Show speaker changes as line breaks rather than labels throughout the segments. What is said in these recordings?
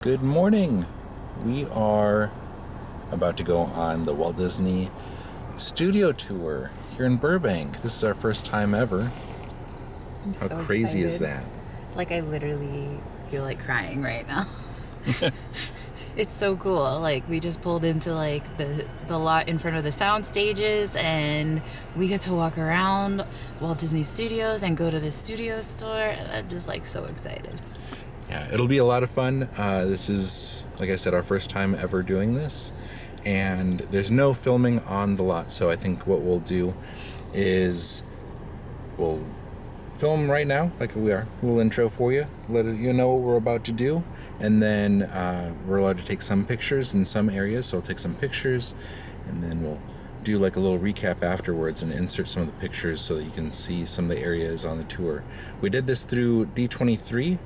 Good morning. We are about to go on the Walt Disney Studio tour here in Burbank. This is our first time ever.
I'm
How
so
crazy is
excited.
that?
Like, I literally feel like crying right now. It's so cool. Like, we just pulled into like the lot in front of the sound stages, and we get to walk around Walt Disney Studios and go to the studio store. And I'm just like so excited.
Yeah, it'll be a lot of fun. This is, like I said, our first time ever doing this, and there's no filming on the lot. So I think what we'll do is we'll film right now, like we are. We'll intro for you, let you know what we're about to do, and then we're allowed to take some pictures in some areas. So we'll take some pictures, and then we'll do like a little recap afterwards and insert some of the pictures so that you can see some of the areas on the tour. We did this through D23,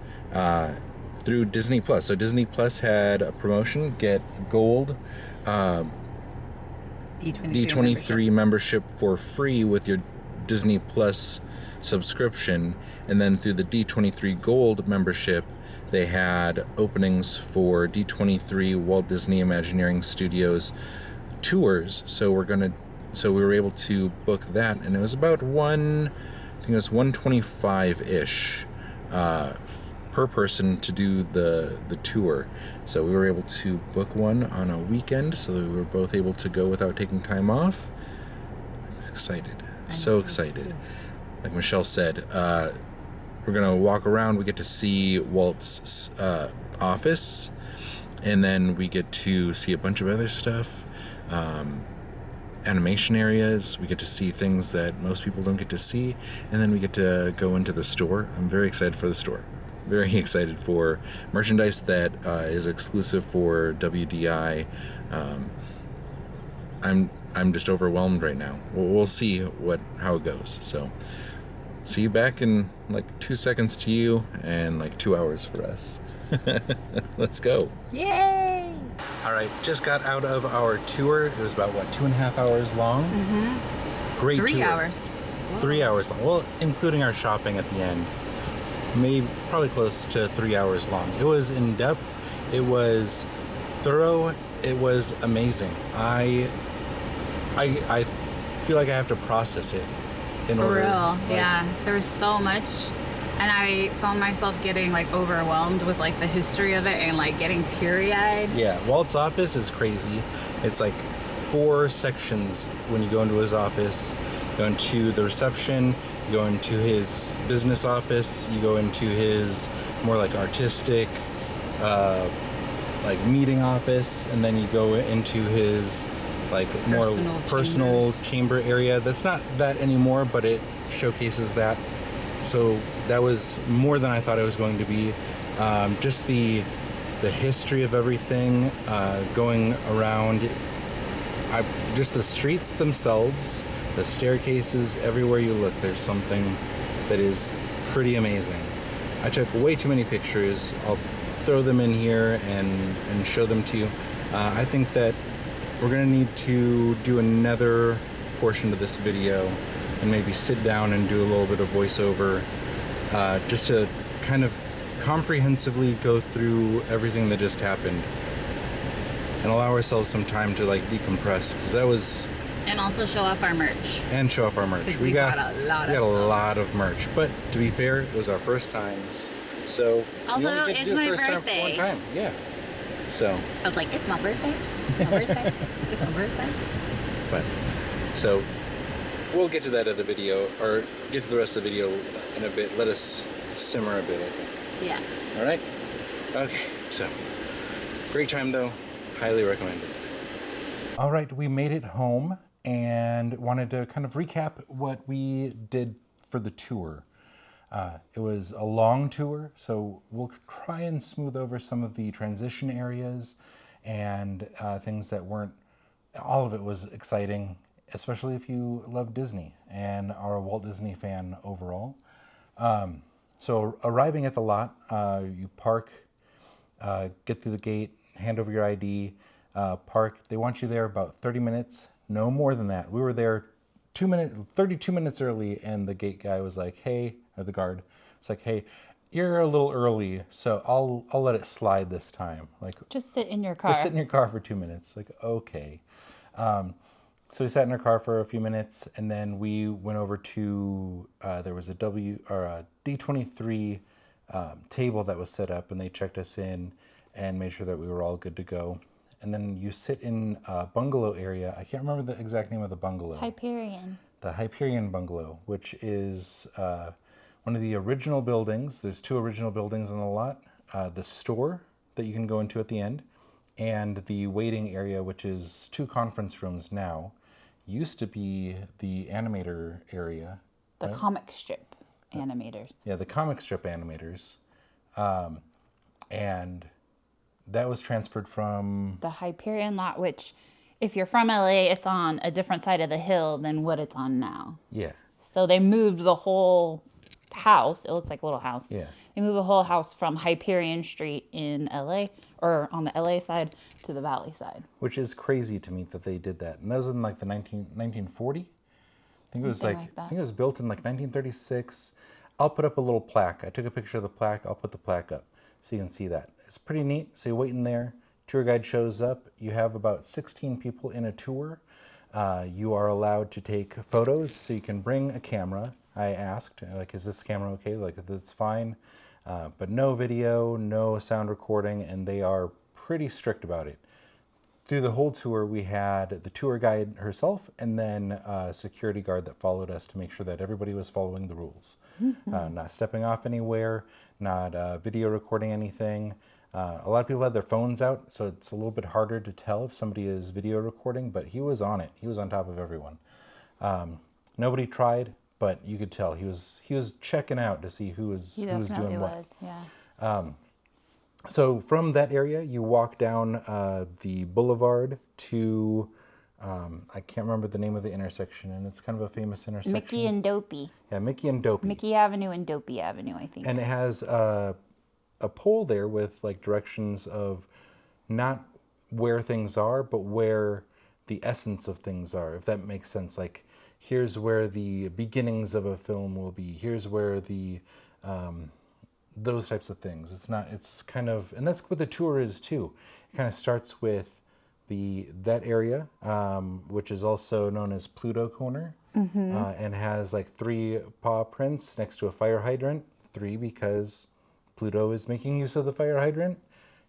through Disney Plus. So Disney Plus had a promotion, get gold D23 membership for free with your Disney Plus subscription, and then through the D23 Gold membership they had openings for D23 Walt Disney Imagineering Studios tours. So we were able to book that, and it was about I think it was 125-ish per person to do the tour. So we were able to book one on a weekend, so that we were both able to go without taking time off. Excited, so excited. Like Michelle said, we're gonna walk around. We get to see Walt's office, and then we get to see a bunch of other stuff, animation areas. We get to see things that most people don't get to see, and then we get to go into the store. I'm very excited for the store. Very excited for merchandise that is exclusive for WDI. I'm just overwhelmed right now. We'll see how it goes. So see you back in like 2 seconds to you and like 2 hours for us. Let's go.
Yay!
All right, just got out of our tour. It was about 2.5 hours long. Great
3
tour.
hours.
3 hours long. Well, including our shopping at the end. Probably close to 3 hours long. It was in depth. It was thorough. It was amazing. I feel like I have to process it.
For real, yeah. There was so much, and I found myself getting like overwhelmed with like the history of it and like getting teary-eyed.
Yeah, Walt's office is crazy. It's like 4 sections when you go into his office. You go into the reception, you go into his business office, you go into his more like artistic like meeting office, and then you go into his like more personal chamber area. That's not that anymore, but it showcases that. So that was more than I thought it was going to be. Just the history of everything going around. Just the streets themselves, the staircases, everywhere you look, there's something that is pretty amazing. I took way too many pictures. I'll throw them in here and show them to you. I think that we're gonna need to do another portion of this video and maybe sit down and do a little bit of voiceover, just to kind of comprehensively go through everything that just happened and allow ourselves some time to like decompress, because that was...
And also show off our merch.
And show off our merch.
We got a lot
of merch, but to be fair, it was our first times, so
also it's my birthday.
One time, yeah. So
I was like, it's my birthday. It's my birthday. It's my birthday.
But so we'll get to that other video, or get to the rest of the video in a bit. Let us simmer a bit, I think.
Yeah.
All right. Okay. So great time though. Highly recommend it. All right, we made it home and wanted to kind of recap what we did for the tour. It was a long tour, so we'll try and smooth over some of the transition areas and things that weren't... All of it was exciting, especially if you love Disney and are a Walt Disney fan overall. So arriving at the lot, you park, get through the gate, hand over your ID, park. They want you there about 30 minutes, no more than that. We were there 32 minutes early, and the gate guy was like, hey, or the guard, it's like, hey, you're a little early, so I'll let it slide this time. Like,
just sit in your car.
Just sit in your car for 2 minutes. Like, okay. So we sat in our car for a few minutes, and then we went over to there was a D23 table that was set up, and they checked us in and made sure that we were all good to go. And then you sit in a bungalow area. I can't remember the exact name of the bungalow.
Hyperion.
The Hyperion bungalow, which is one of the original buildings. There's 2 original buildings on the lot. The store that you can go into at the end, and the waiting area, which is 2 conference rooms now. Used to be the animator area.
The right? Comic strip animators.
Yeah, the comic strip animators. And that was transferred from...
the Hyperion lot, which if you're from LA, it's on a different side of the hill than what it's on now.
Yeah.
So they moved the whole house. It looks like a little house.
Yeah.
They moved the whole house from Hyperion Street in LA, or on the LA side, to the Valley side.
Which is crazy to me that they did that. And that was in like the 1940? I think it was I think it was built in like 1936. I'll put up a little plaque. I took a picture of the plaque. I'll put the plaque up so you can see that. It's pretty neat. So you wait in there. Tour guide shows up. You have about 16 people in a tour. You are allowed to take photos, so you can bring a camera. I asked, like, is this camera okay? Like, that's fine. But no video, no sound recording, and they are pretty strict about it. Through the whole tour, we had the tour guide herself and then a security guard that followed us to make sure that everybody was following the rules. Not stepping off anywhere, not video recording anything. A lot of people had their phones out, so it's a little bit harder to tell if somebody is video recording, but he was on it. He was on top of everyone. Nobody tried, but you could tell he was checking out to see who was doing what.
Yeah.
So from that area, you walk down the boulevard to, I can't remember the name of the intersection, and it's kind of a famous intersection.
Mickey and Dopey.
Yeah, Mickey and Dopey.
Mickey Avenue and Dopey Avenue, I think.
And it has a pole there with like directions of not where things are, but where the essence of things are, if that makes sense. Like, here's where the beginnings of a film will be. Here's where the... those types of things. It's kind of, and that's what the tour is too. It kind of starts with that area, which is also known as Pluto Corner, and has like 3 paw prints next to a fire hydrant. 3 because Pluto is making use of the fire hydrant.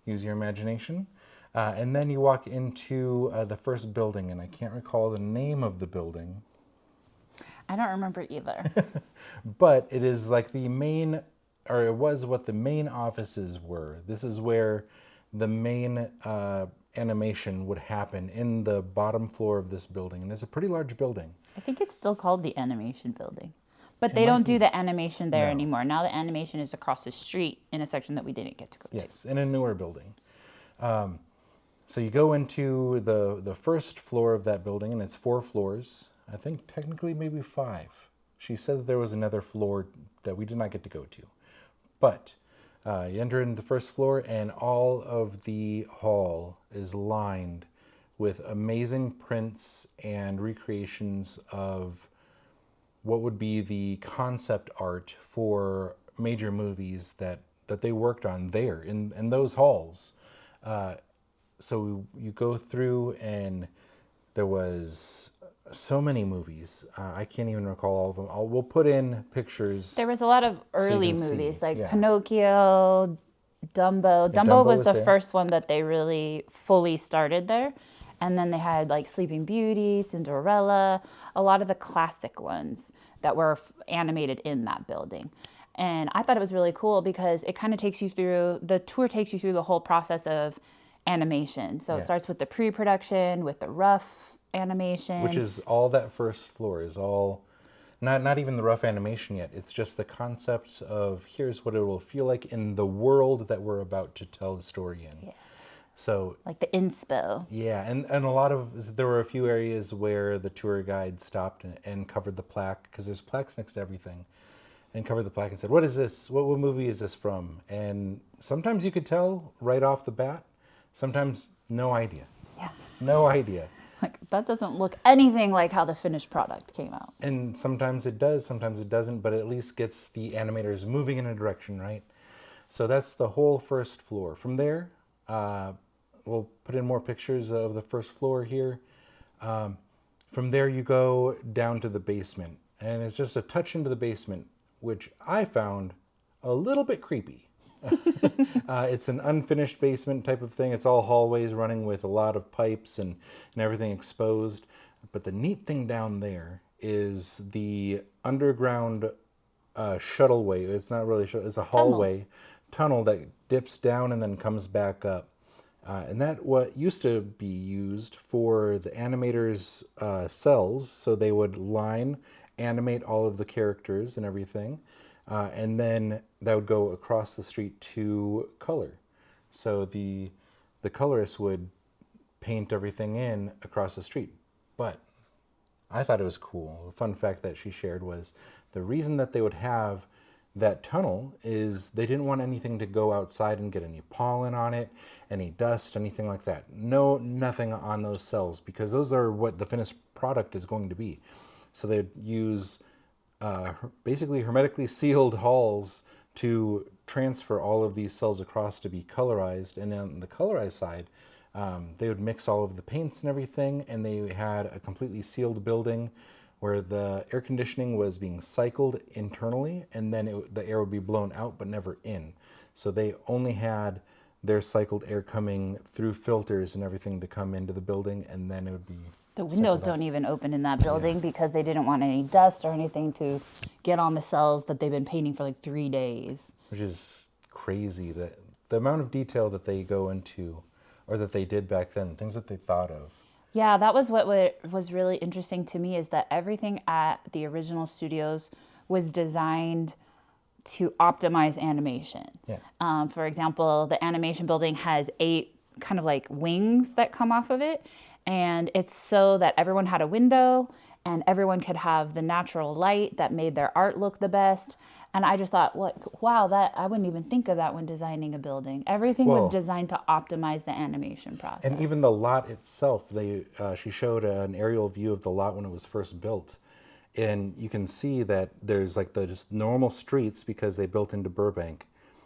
Use your imagination. And then you walk into the first building, and I can't recall the name of the building.
I don't remember either.
But it is like the main... or it was what the main offices were. This is where the main animation would happen, in the bottom floor of this building. And it's a pretty large building.
I think it's still called the Animation Building. But they don't do the animation there anymore. Now the animation is across the street in a section that we didn't get to go to.
Yes, in a newer building. So you go into the first floor of that building, and it's 4 floors. I think technically maybe 5. She said that there was another floor that we did not get to go to. But you enter into the first floor, and all of the hall is lined with amazing prints and recreations of what would be the concept art for major movies that they worked on there in those halls. So you go through, and there was so many movies. I can't even recall all of them. We'll put in pictures.
There was a lot of early movies, like Pinocchio, Dumbo.
Yeah,
Dumbo was the first one that they really fully started there. And then they had like Sleeping Beauty, Cinderella, a lot of the classic ones that were animated in that building. And I thought it was really cool because it kind of takes you through, the tour takes you through the whole process of animation. So it starts with the pre-production, with the rough animation.
Which is all that first floor is all, not even the rough animation yet. It's just the concepts of here's what it will feel like in the world that we're about to tell the story in. Yeah. So
like the inspo.
Yeah, and a lot of, there were a few areas where the tour guide stopped and covered the plaque, because there's plaques next to everything, and covered the plaque and said, what is this? What movie is this from? And sometimes you could tell right off the bat. Sometimes no idea.
Yeah.
No idea.
Like, that doesn't look anything like how the finished product came out.
And sometimes it does, sometimes it doesn't, but it at least gets the animators moving in a direction, right? So that's the whole first floor. From there, we'll put in more pictures of the first floor here. From there, you go down to the basement, and it's just a touch into the basement, which I found a little bit creepy. It's an unfinished basement type of thing. It's all hallways running with a lot of pipes and everything exposed. But the neat thing down there is the underground shuttleway. It's not really it's a hallway tunnel that dips down and then comes back up. And that what used to be used for the animators' cells, so they would animate all of the characters and everything, and then that would go across the street to color. So the colorist would paint everything in across the street. But I thought it was cool. A fun fact that she shared was the reason that they would have that tunnel is they didn't want anything to go outside and get any pollen on it, any dust, anything like that. No, nothing on those cells, because those are what the finished product is going to be. So they'd use basically hermetically sealed halls to transfer all of these cells across to be colorized. And on the colorized side, they would mix all of the paints and everything, and they had a completely sealed building where the air conditioning was being cycled internally, and then the air would be blown out but never in. So they only had their cycled air coming through filters and everything to come into the building, and then it would be...
The windows don't even open in that building because they didn't want any dust or anything to get on the cells that they've been painting for like 3 days.
Which is crazy, that the amount of detail that they go into, or that they did back then, things that they thought of.
Yeah, that was what was really interesting to me, is that everything at the original studios was designed to optimize animation.
Yeah.
For example, the animation building has 8 kind of like wings that come off of it, and it's so that everyone had a window and everyone could have the natural light that made their art look the best. And I just thought, wow, that I wouldn't even think of that when designing a building. Everything was designed to optimize the animation process.
And even the lot itself, she showed an aerial view of the lot when it was first built. And you can see that there's like the just normal streets, because they built into Burbank,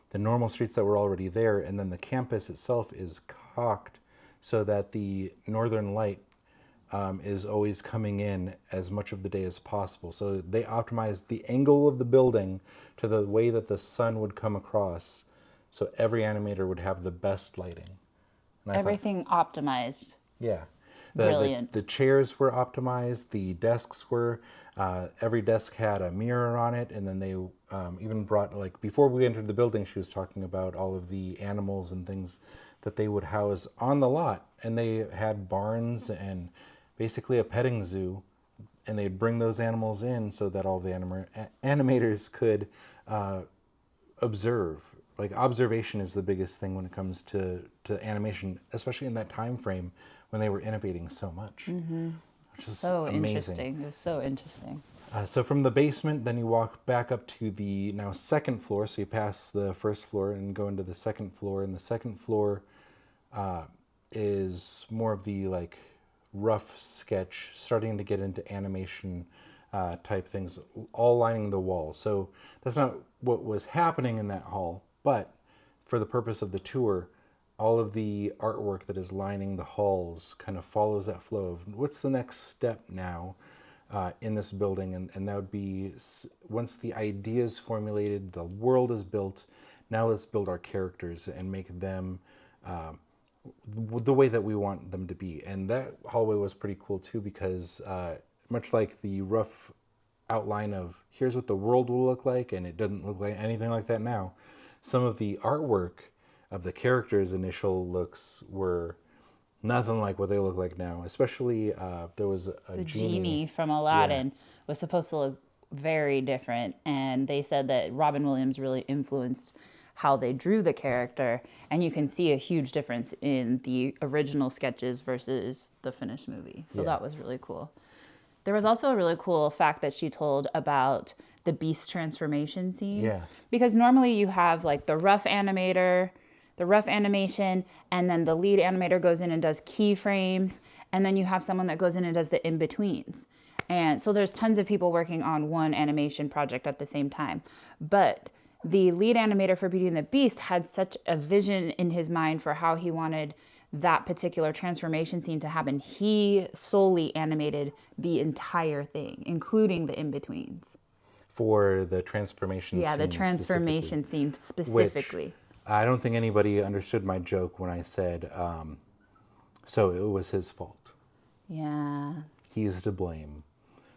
the normal streets that were already there. And then the campus itself is cocked so that the northern light is always coming in as much of the day as possible. So they optimized the angle of the building to the way that the sun would come across, so every animator would have the best lighting. And
everything optimized.
Yeah.
Brilliant.
The chairs were optimized, the desks were, every desk had a mirror on it, and then they even brought, like, before we entered the building, she was talking about all of the animals and things that they would house on the lot. And they had barns and basically a petting zoo, and they'd bring those animals in so that all the animators could observe. Like, observation is the biggest thing when it comes to animation, especially in that time frame when they were innovating so much.
Mm-hmm.
Which is
so
amazing.
Interesting. It was so interesting.
So from the basement, then you walk back up to the now second floor. So you pass the first floor and go into the second floor. And the second floor is more of the like rough sketch, starting to get into animation type things, all lining the walls. So that's not what was happening in that hall, but for the purpose of the tour, all of the artwork that is lining the halls kind of follows that flow of what's the next step now in this building. And that would be, once the idea is formulated, the world is built, now let's build our characters and make them the way that we want them to be. And that hallway was pretty cool too, because much like the rough outline of here's what the world will look like, and it doesn't look like anything like that now, some of the artwork of the characters' initial looks were nothing like what they look like now. Especially there was a
genie from Aladdin was supposed to look very different, and they said that Robin Williams really influenced how they drew the character, and you can see a huge difference in the original sketches versus the finished movie. So that was really cool. There was also a really cool fact that she told about the Beast transformation scene.
Yeah.
Because normally you have like the rough animator, the rough animation, and then the lead animator goes in and does keyframes, and then you have someone that goes in and does the in-betweens. And so there's tons of people working on one animation project at the same time. But the lead animator for Beauty and the Beast had such a vision in his mind for how he wanted that particular transformation scene to happen. He solely animated the entire thing, including the in-betweens.
For the transformation scene.
Yeah, the transformation scene specifically.
Which I don't think anybody understood my joke when I said, so it was his fault.
Yeah.
He's to blame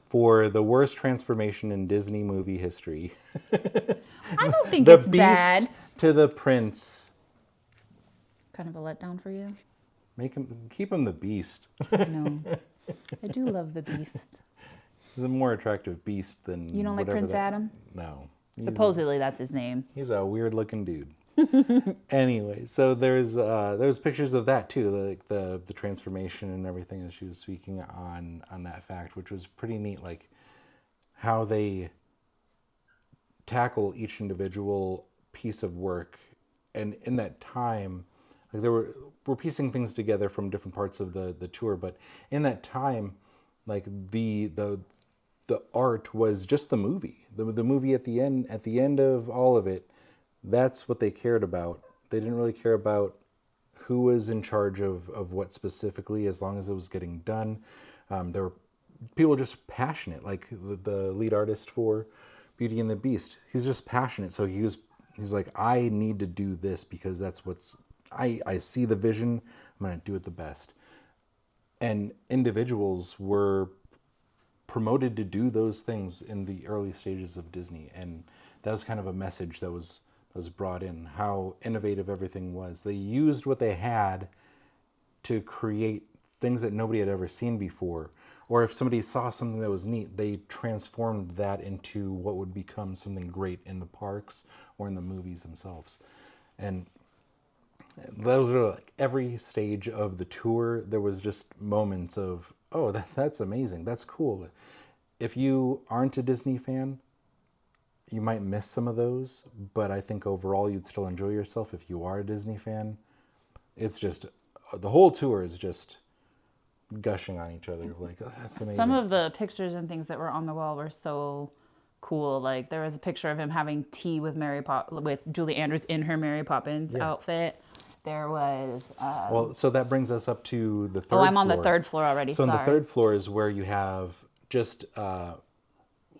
for the worst transformation in Disney movie history.
I don't think
the
it's
Beast
bad.
To the Prince.
Kind of a letdown for you?
Keep him the Beast.
I know. I do love the Beast.
He's a more attractive beast than
You don't like Prince Adam?
No.
Supposedly that's his name.
He's a weird looking dude. Anyway, so there's pictures of that too, like the transformation and everything that she was speaking on that fact, which was pretty neat, like how they tackle each individual piece of work. And in that time, like we're piecing things together from different parts of the tour, but in that time, like the art was just the movie. The movie at the end of all of it, that's what they cared about. They didn't really care about who was in charge of what specifically, as long as it was getting done. There were people just passionate, like the lead artist for Beauty and the Beast. He's just passionate. So he's like, I need to do this because that's I see the vision. I'm going to do it the best. And individuals were promoted to do those things in the early stages of Disney, and that was kind of a message that was brought in, how innovative everything was. They used what they had to create things that nobody had ever seen before, or if somebody saw something that was neat, they transformed that into what would become something great in the parks or in the movies themselves. And those were like every stage of the tour. There was just moments of, oh, that's amazing. That's cool. If you aren't a Disney fan, you might miss some of those, but I think overall you'd still enjoy yourself if you are a Disney fan. It's just, the whole tour is just gushing on each other. Like, oh, that's amazing.
Some of the pictures and things that were on the wall were so cool. Like there was a picture of him having tea with with Julie Andrews in her Mary Poppins outfit. There was...
well, so that brings us up to the third floor.
Oh, I'm on the third floor already,
So on the third floor is where you have just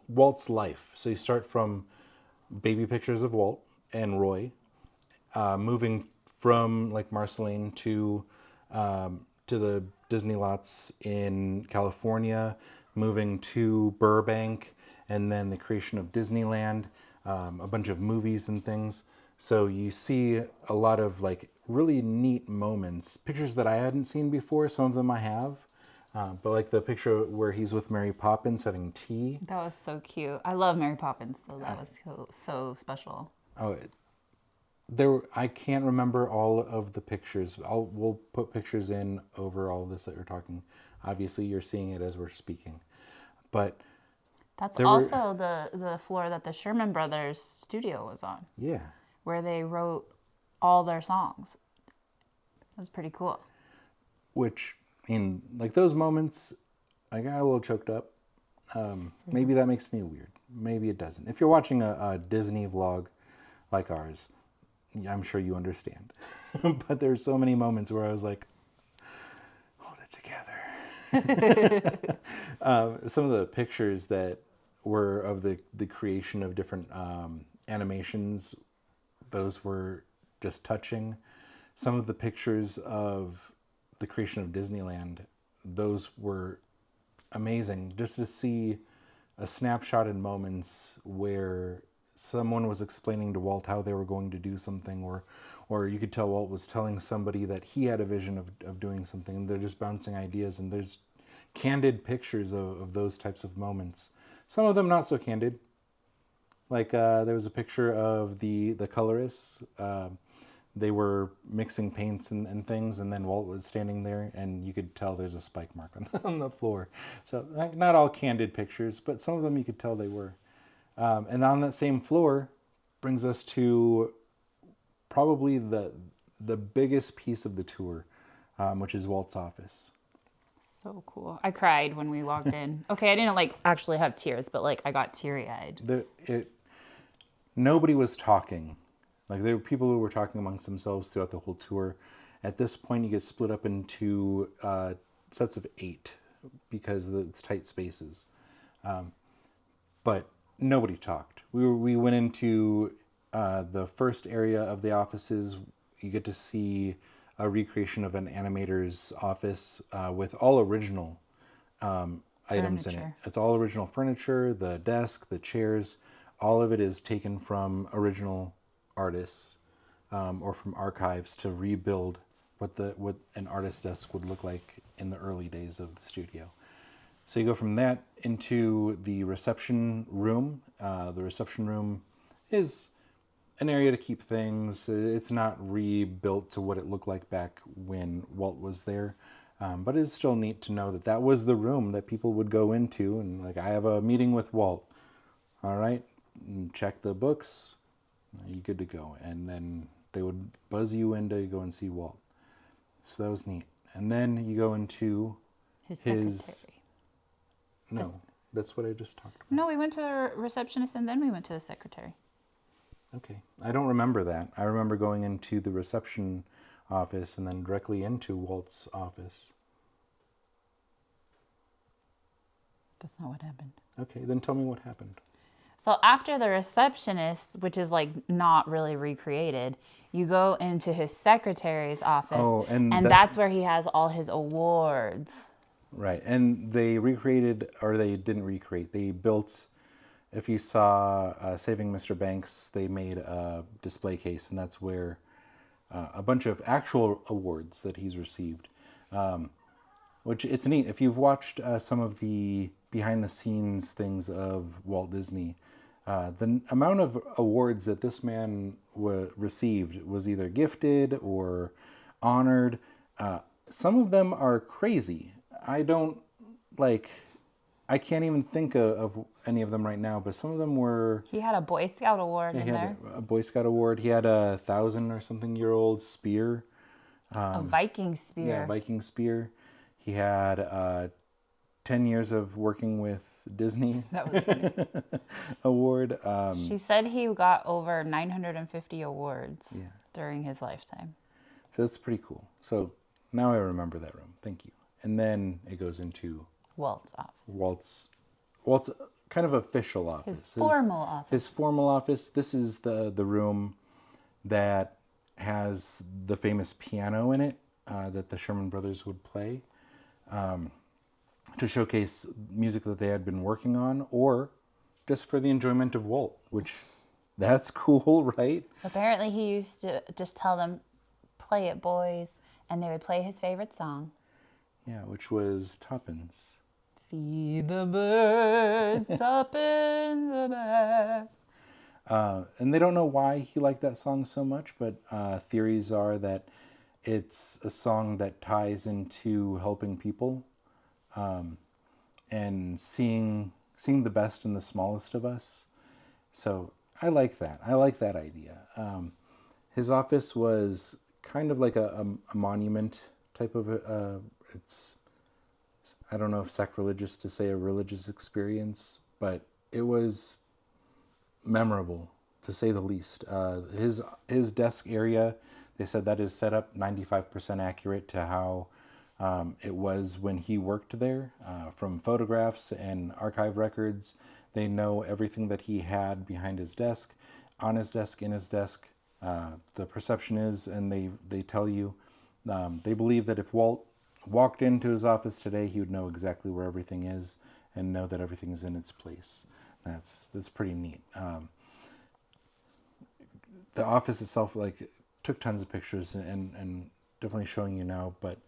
Walt's life. So you start from baby pictures of Walt and Roy, moving from like Marceline to the Disney lots in California, moving to Burbank, and then the creation of Disneyland, a bunch of movies and things. So you see a lot of like really neat moments, pictures that I hadn't seen before. Some of them I have, but like the picture where he's with Mary Poppins having tea.
That was so cute. I love Mary Poppins, so that was so special.
Oh, I can't remember all of the pictures. We'll put pictures in over all of this that we're talking. Obviously, you're seeing it as we're speaking, but
that's also the floor that the Sherman Brothers studio was on.
Yeah.
Where they wrote all their songs. That was pretty cool.
Which, in like those moments, I got a little choked up. Maybe that makes me weird. Maybe it doesn't. If you're watching a Disney vlog like ours, I'm sure you understand. But there's so many moments where I was like, hold it together. Some of the pictures that were of the creation of different animations, those were just touching. Some of the pictures of the creation of Disneyland, those were amazing. Just to see a snapshot in moments where someone was explaining to Walt how they were going to do something, or you could tell Walt was telling somebody that he had a vision of doing something. They're just bouncing ideas, and there's candid pictures of those types of moments. Some of them not so candid. Like there was a picture of the colorists. They were mixing paints and things, and then Walt was standing there, and you could tell there's a spike mark on the floor. So not all candid pictures, but some of them you could tell they were. And on that same floor brings us to probably the biggest piece of the tour, which is Walt's office.
So cool. I cried when we walked in. Okay, I didn't like actually have tears, but like I got teary-eyed.
nobody was talking. Like, there were people who were talking amongst themselves throughout the whole tour. At this point, you get split up into sets of 8 because it's tight spaces. But nobody talked. We went into the first area of the offices. You get to see a recreation of an animator's office with all original items in it. It's all original furniture, the desk, the chairs. All of it is taken from original artists or from archives to rebuild what an artist's desk would look like in the early days of the studio. So you go from that into the reception room. The reception room is an area to keep things. It's not rebuilt to what it looked like back when Walt was there. But it's still neat to know that that was the room that people would go into. And like, I have a meeting with Walt. All right, check the books. You're good to go. And then they would buzz you in to go and see Walt. So that was neat. And then you go into
his secretary.
No, that's what I just talked about.
No, we went to the receptionist and then we went to the secretary.
Okay. I don't remember that. I remember going into the reception office and then directly into Walt's office.
That's not what happened.
Okay, then tell me what happened.
So after the receptionist, which is like not really recreated, you go into his secretary's office.
Oh, and
that's where he has all his awards.
Right, and they recreated, or they didn't recreate, they built, if you saw Saving Mr. Banks, they made a display case, and that's where a bunch of actual awards that he's received, which it's neat. If you've watched some of the behind-the-scenes things of Walt Disney, the amount of awards that this man received was either gifted or honored. Some of them are crazy. I can't even think of any of them right now, but some of them were...
He had a Boy Scout award in there.
A Boy Scout award. He had a 1,000 or something year old spear.
A Viking spear.
Yeah, Viking spear. He had 10 years of working with Disney.
That was funny.
Award.
She said he got over 950 awards during his lifetime.
So that's pretty cool. So now I remember that room. Thank you. And then it goes into
Walt's office.
Walt's kind of official office.
His formal office.
His formal office. This is the room that has the famous piano in it that the Sherman Brothers would play to showcase music that they had been working on, or just for the enjoyment of Walt, which that's cool, right?
Apparently he used to just tell them, "Play it, boys," and they would play his favorite song.
Yeah, which was Tuppence.
Feed the birds, Tuppence a bag.
And they don't know why he liked that song so much, but theories are that it's a song that ties into helping people and seeing the best in the smallest of us. So I like that. I like that idea. His office was kind of like a monument type of I don't know if sacrilegious to say a religious experience, but it was memorable, to say the least. His desk area, they said that is set up 95% accurate to how it was when he worked there. From photographs and archive records, they know everything that he had behind his desk, on his desk, in his desk. The perception is, and they tell you, they believe that if Walt walked into his office today, he would know exactly where everything is and know that everything is in its place. That's pretty neat. The office itself, took tons of pictures and definitely showing you now, but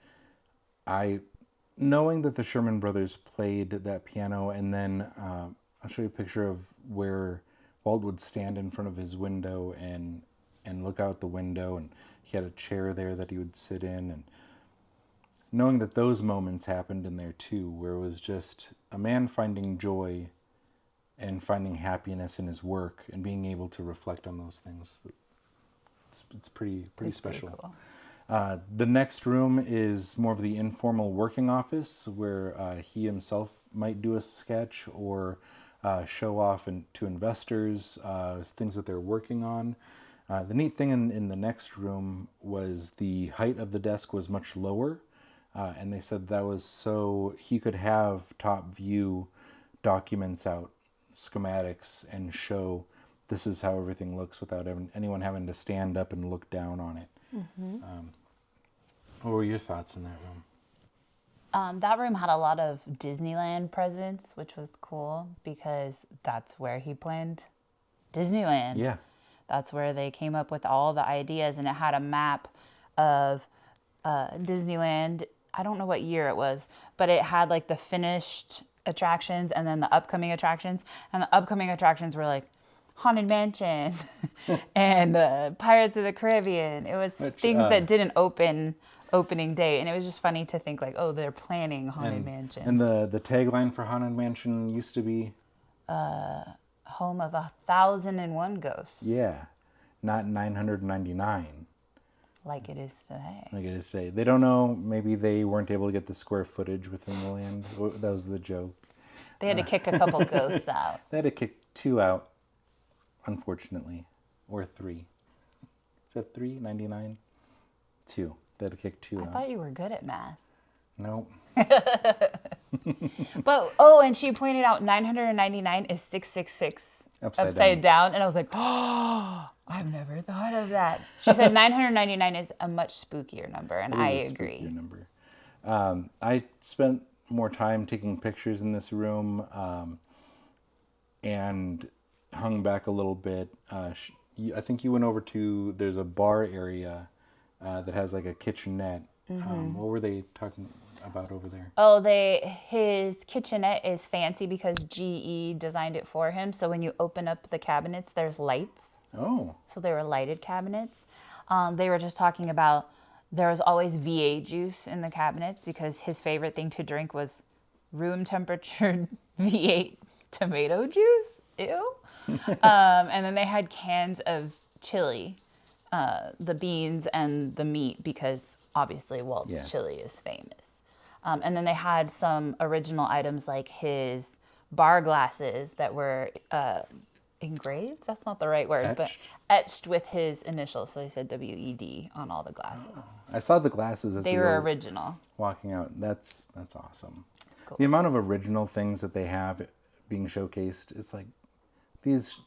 knowing that the Sherman Brothers played that piano, and then I'll show you a picture of where Walt would stand in front of his window and look out the window, and he had a chair there that he would sit in, and knowing that those moments happened in there too, where it was just a man finding joy and finding happiness in his work and being able to reflect on those things. It's pretty special.
Pretty cool.
The next room is more of the informal working office, where he himself might do a sketch or show off to investors things that they're working on. The neat thing in the next room was the height of the desk was much lower, and they said that was so he could have top view documents out, schematics, and show this is how everything looks without anyone having to stand up and look down on it. What were your thoughts in that room?
That room had a lot of Disneyland presence, which was cool because that's where he planned Disneyland.
Yeah.
That's where they came up with all the ideas, and it had a map of Disneyland. I don't know what year it was, but it had like the finished attractions and then the upcoming attractions. And the upcoming attractions were like Haunted Mansion and Pirates of the Caribbean. It was things that didn't opening day, and it was just funny to think like, oh, they're planning Haunted Mansion.
And the tagline for Haunted Mansion used to be
Home of 1,001 Ghosts.
Yeah, not 999.
Like it is today.
Like it is today. They don't know. Maybe they weren't able to get the square footage within the land. That was the joke.
They had to kick a couple ghosts out.
They had to kick 2 out, unfortunately, or 3. Is that 3? 99? 2. They had to kick 2 out.
I thought you were good at math.
Nope.
But and she pointed out 999 is 666 upside down, and I was like, oh, I've never thought of that. She said 999 is a much spookier number, and I agree.
Spookier number. I spent more time taking pictures in this room and hung back a little bit. I think you went over to, there's a bar area that has like a kitchenette. What were they talking about over there?
Oh, his kitchenette is fancy because GE designed it for him. So when you open up the cabinets, there's lights.
Oh.
So they were lighted cabinets. They were just talking about there was always VA juice in the cabinets because his favorite thing to drink was room temperature V8 tomato juice. Ew. And then they had cans of chili, the beans and the meat, because obviously Walt's chili is famous. And then they had some original items like his bar glasses that were engraved. That's not the right word, but etched with his initials. So they said WED on all the glasses. Oh,
I saw the glasses as
they were original.
Walking out. That's awesome.
Cool.
The amount of original things that they have being showcased, it's like these.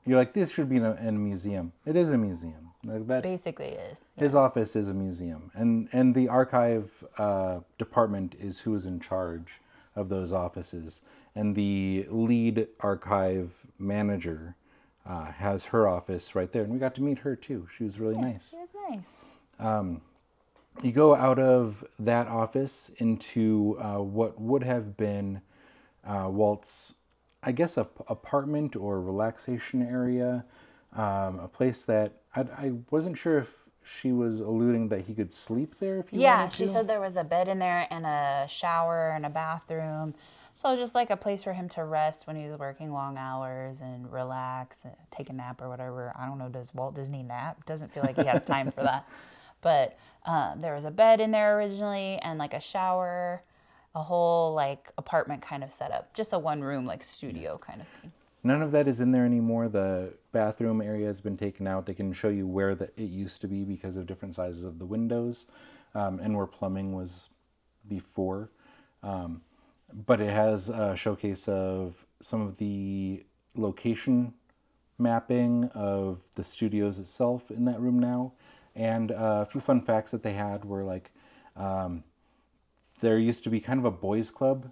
You're like, this should be in a museum. It is a museum. Like that
basically is.
Yeah. His office is a museum, and the archive department is who is in charge of those offices. And the lead archive manager has her office right there, and we got to meet her too. She was really nice.
She was nice.
You go out of that office into what would have been Walt's, I guess, apartment or relaxation area, a place that I wasn't sure if she was alluding that he could sleep there if he wanted to.
She said there was a bed in there and a shower and a bathroom. So just like a place for him to rest when he was working long hours and relax, and take a nap or whatever. I don't know, does Walt Disney nap? Doesn't feel like he has time for that. But there was a bed in there originally and like a shower, a whole like apartment kind of setup. Just a one room like studio kind of thing.
None of that is in there anymore. The bathroom area has been taken out. They can show you where it used to be because of different sizes of the windows and where plumbing was before. But it has a showcase of some of the location mapping of the studios itself in that room now. And a few fun facts that they had were like, there used to be kind of a boys club.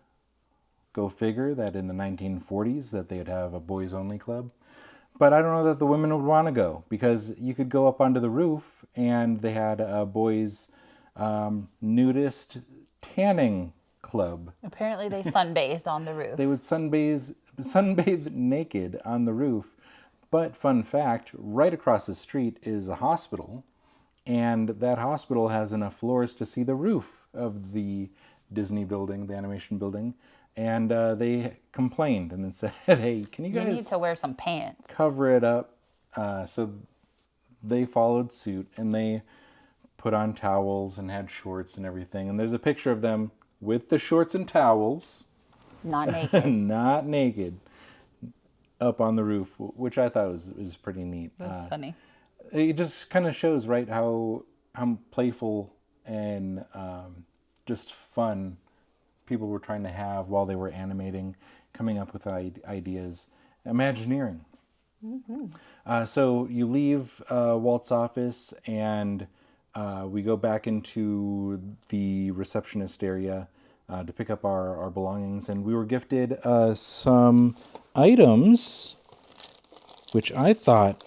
Go figure that in the 1940s that they'd have a boys only club. But I don't know that the women would want to go, because you could go up onto the roof and they had a boys nudist tanning club.
Apparently they sunbathed on the roof.
They would sunbathe naked on the roof. But fun fact, right across the street is a hospital, and that hospital has enough floors to see the roof of the Disney building, the animation building. And they complained and then said, hey, can you guys...
You need to wear some pants.
Cover it up. So they followed suit, and they put on towels and had shorts and everything. And there's a picture of them with the shorts and towels.
Not naked.
Not naked. up on the roof, which I thought was pretty neat.
That's funny.
It just kind of shows, right, how playful and just fun people were trying to have while they were animating, coming up with ideas, Imagineering. So you leave Walt's office, and we go back into the receptionist area to pick up our belongings, and we were gifted some items, which I thought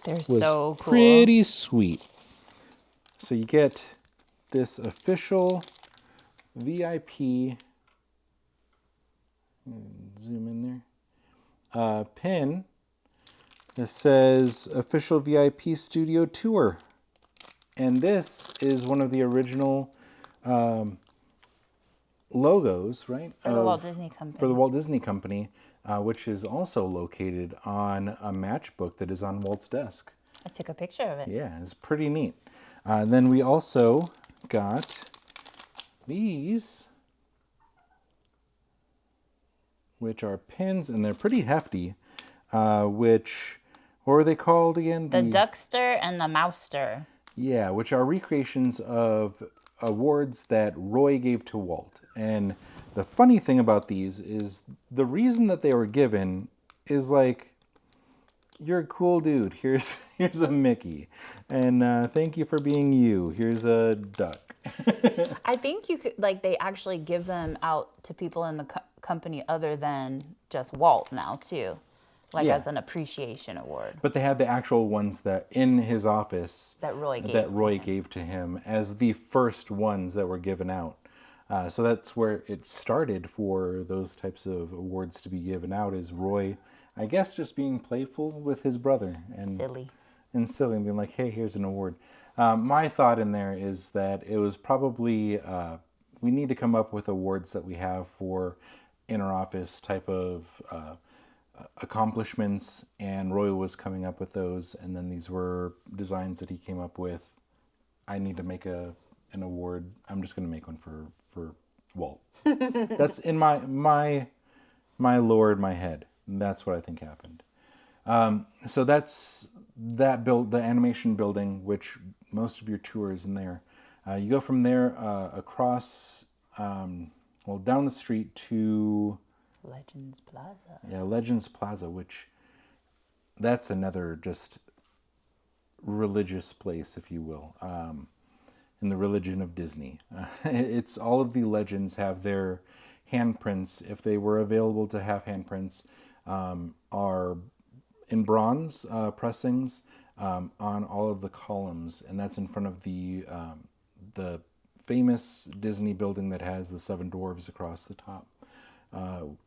was
so cool.
Pretty sweet. So you get this official VIP, zoom in there, pin that says official VIP studio tour. And this is one of the original logos, right?
For the Walt Disney Company.
For the Walt Disney Company, which is also located on a matchbook that is on Walt's desk.
I took a picture of it.
Yeah, it's pretty neat. Then we also got these, which are pins, and they're pretty hefty, which, what were they called again?
The Duckster and the Mouster.
Yeah, which are recreations of awards that Roy gave to Walt. And the funny thing about these is the reason that they were given is like, you're a cool dude. Here's a Mickey, and thank you for being you. Here's a duck.
I think you could, like, they actually give them out to people in the company other than just Walt now too, like
Yeah.
as an appreciation award.
But they had the actual ones that in his office
That Roy
gave to him as the first ones that were given out. So that's where it started for those types of awards to be given out, is Roy, I guess, just being playful with his brother and silly and being like, hey, here's an award. My thought in there is that it was probably, we need to come up with awards that we have for inner office type of accomplishments, and Roy was coming up with those, and then these were designs that he came up with. I need to make an award. I'm just going to make one for Walt. That's in my lord, my head. That's what I think happened. So that's the animation building, which most of your tour is in there. You go from there across, down the street to
Legends Plaza.
Yeah, Legends Plaza, which that's another just religious place, if you will, in the religion of Disney. It's all of the legends have their handprints, if they were available to have handprints, are in bronze pressings on all of the columns, and that's in front of the famous Disney building that has the 7 dwarves across the top.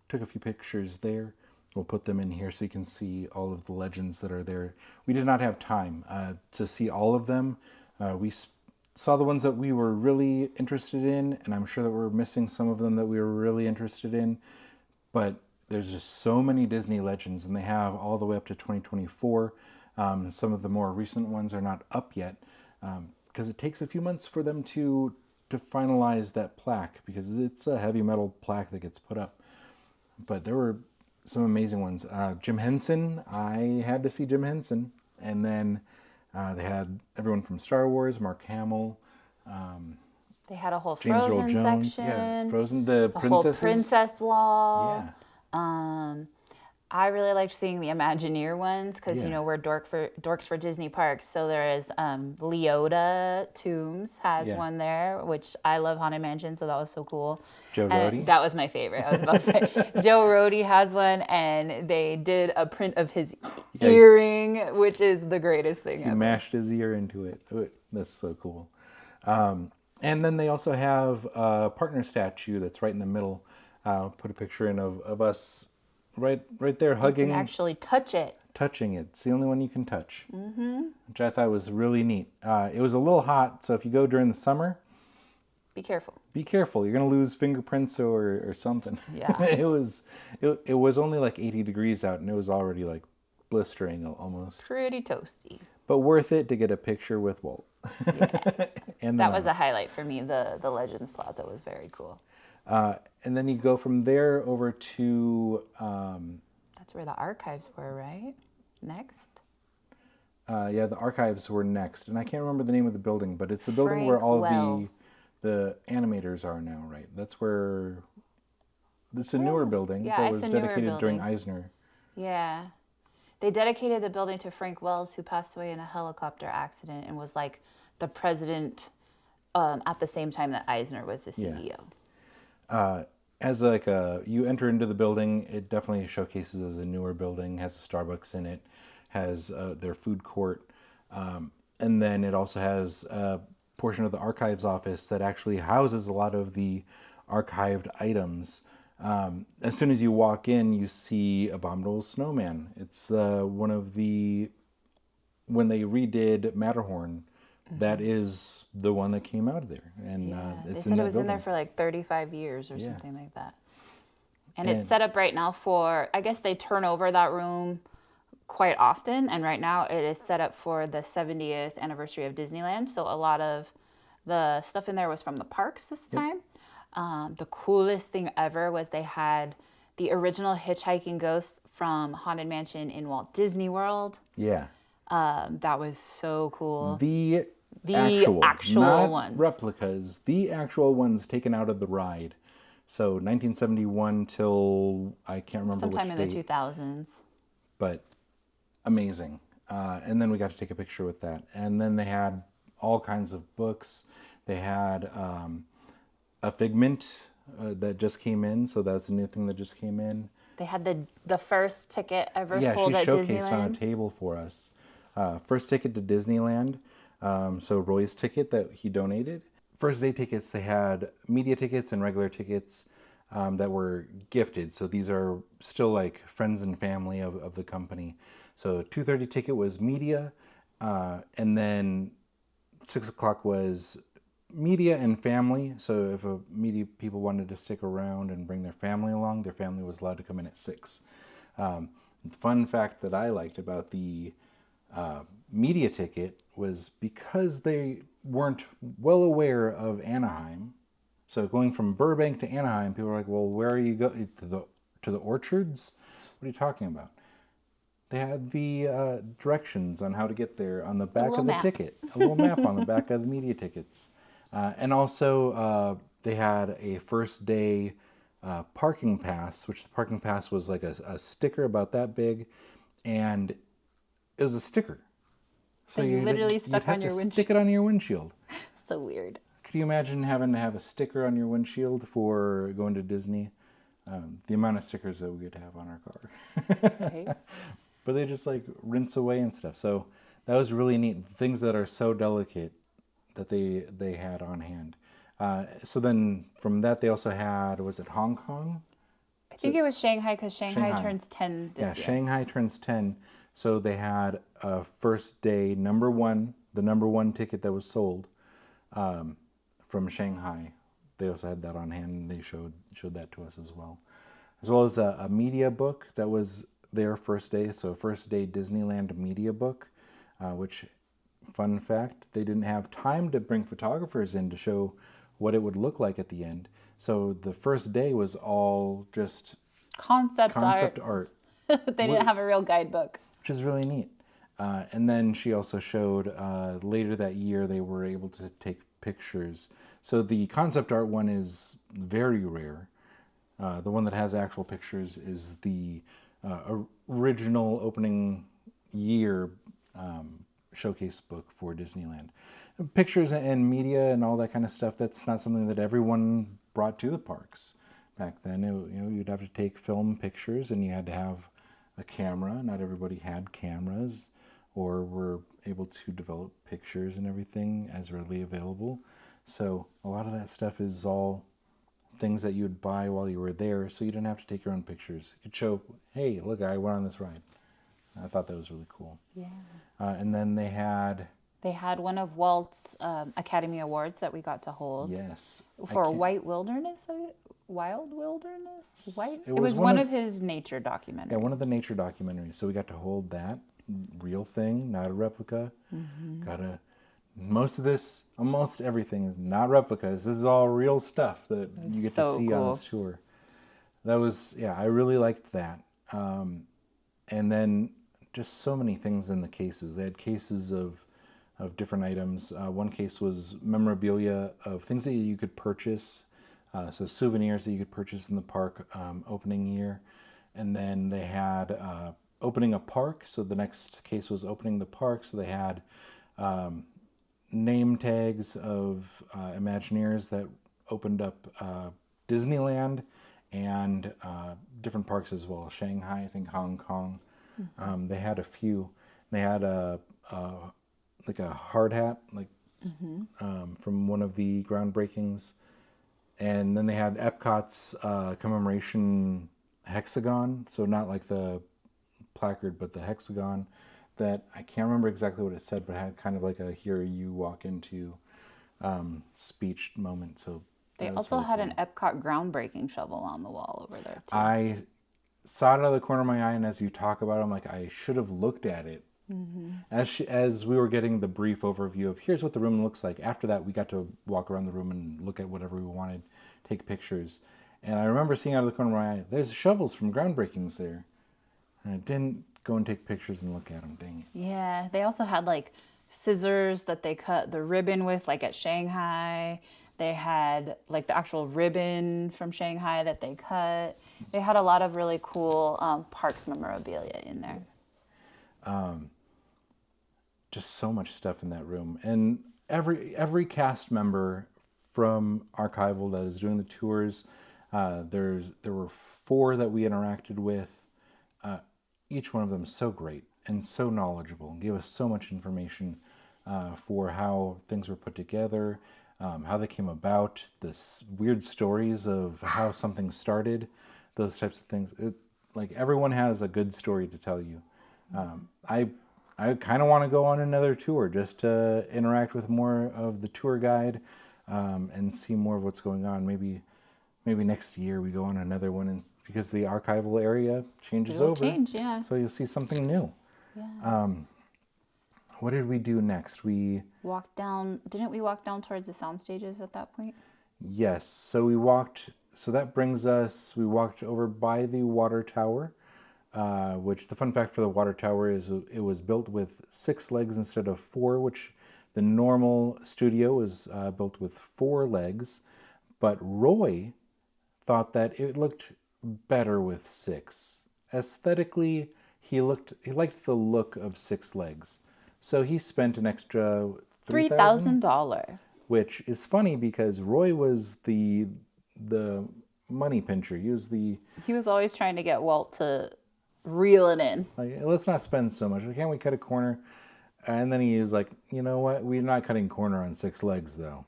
Took a few pictures there. We'll put them in here so you can see all of the legends that are there. We did not have time to see all of them. We saw the ones that we were really interested in, and I'm sure that we're missing some of them that we were really interested in, but there's just so many Disney legends, and they have all the way up to 2024. Some of the more recent ones are not up yet, because it takes a few months for them to finalize that plaque, because it's a heavy metal plaque that gets put up. But there were some amazing ones. Jim Henson, I had to see Jim Henson. And then they had everyone from Star Wars, Mark Hamill.
They had a whole
James Earl
Frozen
Jones.
section.
Yeah, Frozen, the
a
princesses.
whole princess wall.
Yeah.
I really liked seeing the Imagineer ones because, we're dorks for Disney parks. So there is Leota Tombs has one there, which I love Haunted Mansion, so that was so cool.
Joe Rohde?
That was my favorite. I was about to say. Joe Rohde has one, and they did a print of his earring, which is the greatest thing ever.
He mashed his ear into it. That's so cool. And then they also have a partner statue that's right in the middle. Put a picture in of us right there hugging.
You can actually touch it.
Touching it. It's the only one you can touch. Mm-hmm. Which I thought was really neat. It was a little hot, so if you go during the summer,
be careful.
Be careful. You're going to lose fingerprints or something.
Yeah.
It was only like 80 degrees out, and it was already like blistering almost.
Pretty toasty.
But worth it to get a picture with Walt.
Yeah.
And
that was a highlight for me. The Legends Plaza was very cool.
And then you go from there over to
the That's where the archives were, right? Next.
Yeah, the archives were next, and I can't remember the name of the building, but it's the building
Frank
where all
Wells.
of the animators are now, right? That's where. It's a newer building
Yeah,
that
it's
was
a newer
dedicated during
building.
Eisner.
Yeah. They dedicated the building to Frank Wells, who passed away in a helicopter accident and was like the president at the same time that Eisner was the CEO.
As like you enter into the building, it definitely showcases as a newer building. Has a Starbucks in it, has their food court, and then it also has a portion of the archives office that actually houses a lot of the archived items. As soon as you walk in, you see Abominable Snowman. It's one of the, when they redid Matterhorn, that is the one that came out of there, and it's
They said it was in there for like 35 years or something like that. And it's set up right now for, I guess they turn over that room quite often, and right now it is set up for the 70th anniversary of Disneyland. So a lot of the stuff in there was from the parks this time. The coolest thing ever was they had the original hitchhiking ghost from Haunted Mansion in Walt Disney World.
Yeah.
That was so cool.
The
actual
not
ones.
replicas, the actual ones taken out of the ride. So 1971 till I can't remember
sometime
which
in
date,
the 2000s.
but amazing. And then we got to take a picture with that. And then they had all kinds of books. They had a Figment that just came in, so that's a new thing that just came in.
They had the first ticket ever
Yeah,
sold
she
at
showcased
Disneyland.
on a table for us. First ticket to Disneyland, so Roy's ticket that he donated. First day tickets, they had media tickets and regular tickets that were gifted. So these are still like friends and family of the company. So 2:30 ticket was media, and then 6 o'clock was media and family. So if a media people wanted to stick around and bring their family along, their family was allowed to come in at 6. Fun fact that I liked about the media ticket was because they weren't well aware of Anaheim. So going from Burbank to Anaheim, people were like, "Well, where are you going? To the orchards? What are you talking about?" They had the directions on how to get there on the back of the ticket, a little map on the back of the media tickets, and also they had a first day parking pass, which the parking pass was like a sticker about that big, and it was a sticker. So
you literally stuck on your windshield.
Stick it on your windshield.
So weird.
Could you imagine having to have a sticker on your windshield for going to Disney? The amount of stickers that we could have on our car.
Right?
But they just like rinse away and stuff. So that was really neat. Things that are so delicate that they had on hand. So then from that they also had, was it Hong Kong?
I think it was Shanghai because Shanghai turns 10 this year.
Shanghai turns 10. So they had a first day the number one ticket that was sold from Shanghai. They also had that on hand, and they showed that to us as well as a media book that was their first day. So first day Disneyland media book, which, fun fact, they didn't have time to bring photographers in to show what it would look like at the end. So the first day was all just
concept
art.
They didn't have a real guidebook.
Which is really neat. And then she also showed later that year they were able to take pictures. So the concept art one is very rare. The one that has actual pictures is the original opening year showcase book for Disneyland. Pictures and media and all that kind of stuff, that's not something that everyone brought to the parks back then. You'd have to take film pictures, and you had to have a camera. Not everybody had cameras or were able to develop pictures and everything as readily available. So a lot of that stuff is all things that you would buy while you were there, so you didn't have to take your own pictures. You could show, hey, look, I went on this ride. I thought that was really cool.
Yeah.
And then they had
one of Walt's Academy Awards that we got to hold.
Yes.
For Wild Wilderness? It was one of his nature documentaries.
Yeah, one of the nature documentaries. So we got to hold that real thing, not a replica. Mm-hmm. Almost everything is not replicas. This is all real stuff that you get to see on this tour. That was, I really liked that. And then just so many things in the cases. They had cases of different items. One case was memorabilia of things that you could purchase, so souvenirs that you could purchase in the park opening year. And then they had opening a park. So the next case was opening the park. So they had name tags of Imagineers that opened up Disneyland and different parks as well. Shanghai, I think Hong Kong. They had a few. They had like a hard hat, like from one of the groundbreakings, and then they had Epcot's commemoration hexagon. So not like the placard, but the hexagon. That I can't remember exactly what it said, but it had kind of like a "Here you walk into" speech moment. So
they also really had cool. An Epcot groundbreaking shovel on the wall over there too.
I saw it out of the corner of my eye, and as you talk about it, I'm like, I should have looked at it. As we were getting the brief overview of here's what the room looks like. After that, we got to walk around the room and look at whatever we wanted, take pictures. And I remember seeing out of the corner of my eye, there's shovels from groundbreakings there. And I didn't go and take pictures and look at them, dang it.
Yeah, they also had like scissors that they cut the ribbon with, like at Shanghai. They had like the actual ribbon from Shanghai that they cut. They had a lot of really cool parks memorabilia in there.
Just so much stuff in that room. And every cast member from Archival that is doing the tours, there were 4 that we interacted with. Each one of them so great and so knowledgeable, gave us so much information for how things were put together, how they came about, the weird stories of how something started, those types of things. Like everyone has a good story to tell you. I kind of want to go on another tour just to interact with more of the tour guide and see more of what's going on. Maybe next year we go on another one, and because the archival area changes over.
Change, yeah.
So you'll see something new.
Yeah.
What did we do next? We
walked down. Didn't we walk down towards the sound stages at that point?
Yes. So we walked. So that brings us. We walked over by the water tower. Which the fun fact for the water tower is it was built with 6 legs instead of 4, which the normal studio is built with 4 legs. But Roy thought that it looked better with 6. Aesthetically, he liked the look of 6 legs. So he spent an extra
$3,000.
Which is funny because Roy was the money pincher. He was
always trying to get Walt to reel it in.
Like, let's not spend so much. Can't we cut a corner? And then he was like, you know what? We're not cutting corner on 6 legs, though.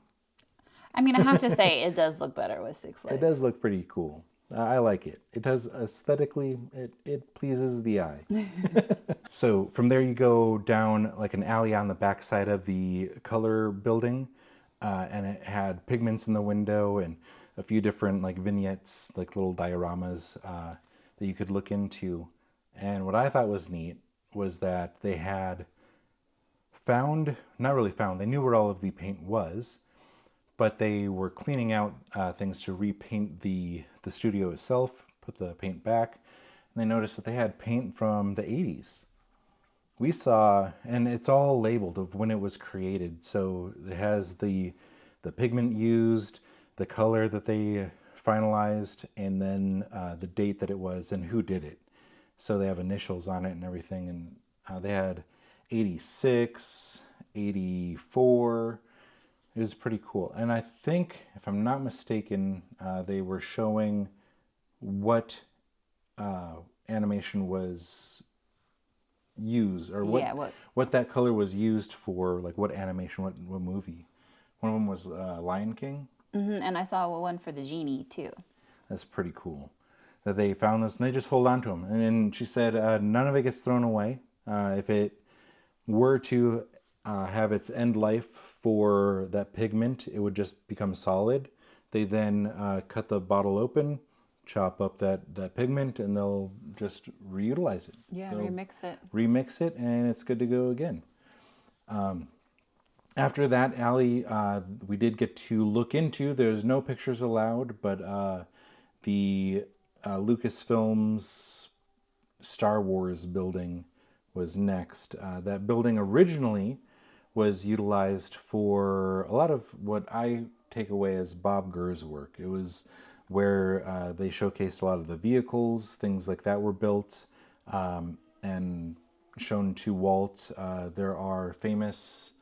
I mean, I have to say, it does look better with 6 legs.
It does look pretty cool. I like it. It does aesthetically. It pleases the eye. So from there, you go down like an alley on the backside of the color building, and it had pigments in the window and a few different like vignettes, like little dioramas that you could look into. And what I thought was neat was that they had not really found, they knew where all of the paint was, but they were cleaning out things to repaint the studio itself, put the paint back, and they noticed that they had paint from the 80s. We saw, and it's all labeled of when it was created, so it has the pigment used, the color that they finalized, and then the date that it was and who did it. So they have initials on it and everything, and they had 86, 84. It was pretty cool. And I think, if I'm not mistaken, they were showing what animation was used, or what that color was used for, like what animation, what movie. One of them was Lion King.
And I saw one for the genie, too.
That's pretty cool. That they found this, and they just hold on to them. And then she said none of it gets thrown away. If it were to have its end life for that pigment, it would just become solid. They then cut the bottle open, chop up that pigment, and they'll just reutilize it.
Yeah,
they'll
remix it,
and it's good to go again. After that alley, we did get to look into. There's no pictures allowed, but the Lucasfilm's Star Wars building was next. That building originally was utilized for a lot of what I take away as Bob Gurr's work. It was where they showcased a lot of the vehicles, things like that were built and shown to Walt. There are famous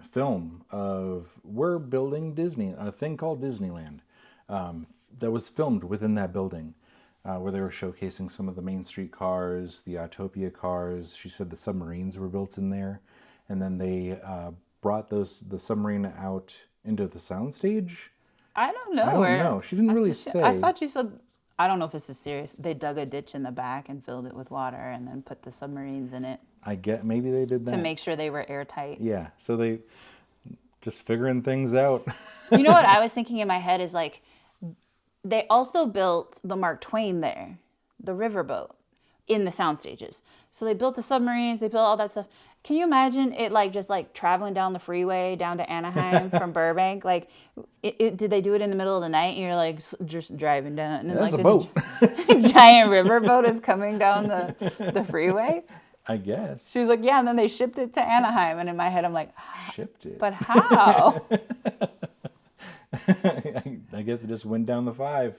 film of we're building Disney, a thing called Disneyland, that was filmed within that building, where they were showcasing some of the Main Street cars, the Autopia cars. She said the submarines were built in there, and then they brought the submarine out into the soundstage.
I don't know.
I don't know. She didn't really say.
I thought she said, I don't know if this is serious. They dug a ditch in the back and filled it with water and then put the submarines in it.
I get maybe they did that
to make sure they were airtight.
Yeah, so they just figuring things out.
You know what I was thinking in my head is like, they also built the Mark Twain there, the riverboat, in the sound stages. So they built the submarines, they built all that stuff. Can you imagine it like just like traveling down the freeway down to Anaheim from Burbank? Like, did they do it in the middle of the night and you're like just driving down? And
that's
like
a boat.
Giant riverboat is coming down the freeway?
I guess.
She was like, yeah, and then they shipped it to Anaheim. And in my head, I'm like,
shipped it?
But how?
I guess it just went down the 5.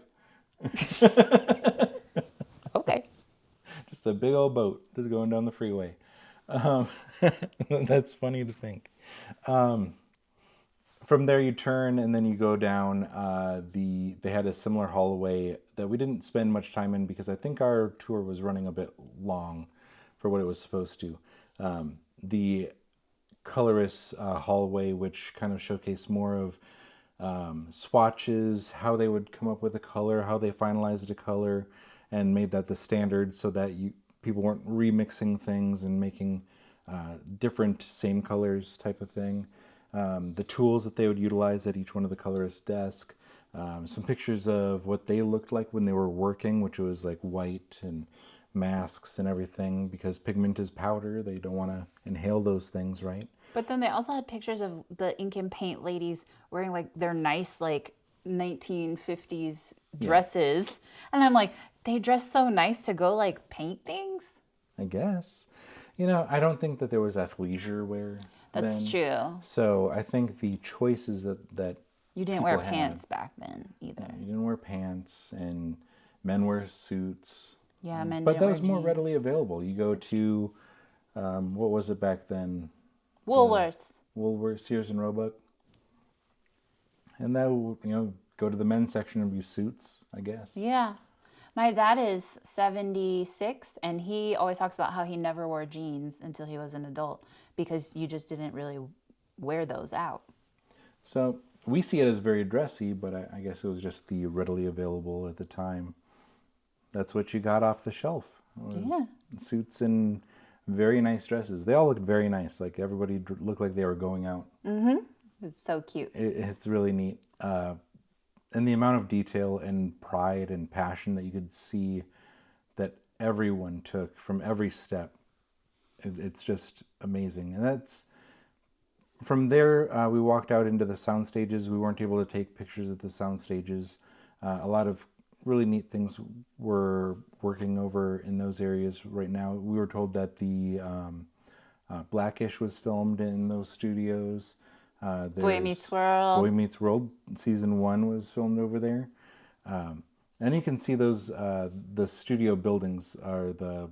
Okay.
Just a big old boat just going down the freeway. That's funny to think. From there you turn and then you go down. They had a similar hallway that we didn't spend much time in because I think our tour was running a bit long for what it was supposed to. The colorist hallway, which kind of showcased more of swatches, how they would come up with a color, how they finalized a color, and made that the standard so that people weren't remixing things and making different same colors type of thing. The tools that they would utilize at each one of the colorist's desk. Some pictures of what they looked like when they were working, which was like white and masks and everything, because pigment is powder. They don't want to inhale those things, right?
But then they also had pictures of the ink and paint ladies wearing like their nice like 1950s dresses. Yeah. And I'm like, they dress so nice to go like paint things?
I guess. You know, I don't think that there was athleisure wear.
That's
then.
true.
So I think the choices that
you didn't wear pants back then either.
You didn't wear pants, and men wear suits.
Yeah, men.
But that was
jeans.
more readily available. You go to what was it back then?
Woolworths.
Woolworths, Sears and Roebuck. And that, go to the men's section and be suits, I guess.
Yeah. My dad is 76, and he always talks about how he never wore jeans until he was an adult because you just didn't really wear those out.
So we see it as very dressy, but I guess it was just the readily available at the time. That's what you got off the shelf. Suits and very nice dresses. They all looked very nice. Like everybody looked like they were going out.
Mm-hmm. It's so cute.
It's really neat. And the amount of detail and pride and passion that you could see that everyone took from every step. It's just amazing. And that's from there, we walked out into the sound stages. We weren't able to take pictures at the sound stages. A lot of really neat things were working over in those areas right now. We were told that the Blackish was filmed in those studios.
Boy Meets World.
Boy Meets World season 1 was filmed over there. And you can see those, the studio buildings are the